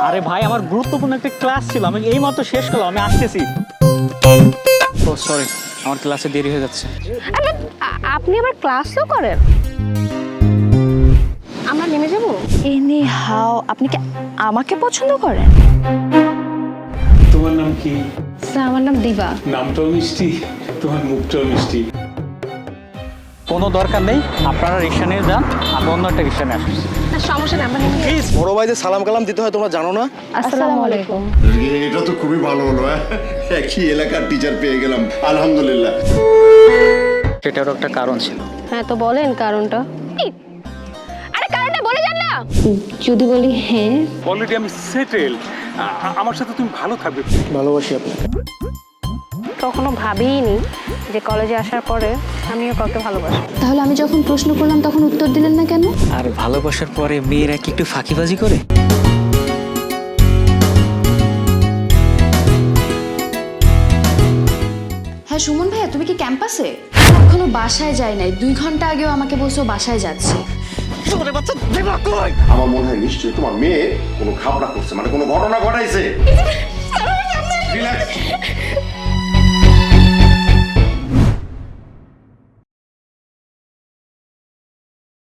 আরে ভাই, আমার গুরুত্বপূর্ণ একটা ক্লাস ছিল, আমি এইমাত্র শেষ করলাম, আমি আসতেছি। ও সরি, আমার ক্লাসে দেরি হয়ে যাচ্ছে। আপনি আবার ক্লাসও করেন? আমরা নেমে যাব? এনি হাও, আপনি কি আমাকে পছন্দ করেন? তোমার নাম কি? স্যার আমার নাম দিবা। নামটাও মিষ্টি, তোমার মুখটাও মিষ্টি। কোনো দরকার নেই, আপনারা রিক্সা নিয়ে যান, আমি অন্য একটা রিক্সা নিয়ে আসছি। সমস্যা নেই, আমরা নেমে প্লিজ, বড় ভাইদের সালাম কালাম দিতে হয়, তোমরা জানো না? আসসালামু আলাইকুম। এটা তো খুবই ভালো হলো। একই এলাকার টিচার পেয়ে গেলাম, আলহামদুলিল্লাহ। সেটারও একটা কারণ ছিল। হ্যাঁ তো বলেন কারণটা। আরে কারণটা বলে যান না। যদি বলি হ্যাঁ, অলরেডি আমি সেটেল, আমার সাথে তুমি ভালো থাকবে। ভালোবাসি আপনাকে। কখনো ভাবিনি যে কলেজে আসার পরে আমিও কাউকে ভালোবাসি। তাহলে আমি যখন প্রশ্ন করলাম তখন উত্তর দিলেন না কেন? আর ভালোবাসার পরে মেয়েরা কি একটু ফাঁকিবাজি করে? হ্যাঁ সুমন ভাইয়া, তুমি কি ক্যাম্পাসে? এখনো বাসায় যাই নাই, 2 ঘন্টা আগেও আমাকে বলছো বাসায় যাচ্ছি। আমার মনে হয় নিশ্চয়ই তোমার মেয়ে কোনো ঘাবড়া করছে, মানে কোনো ঘটনা ঘটাইছে।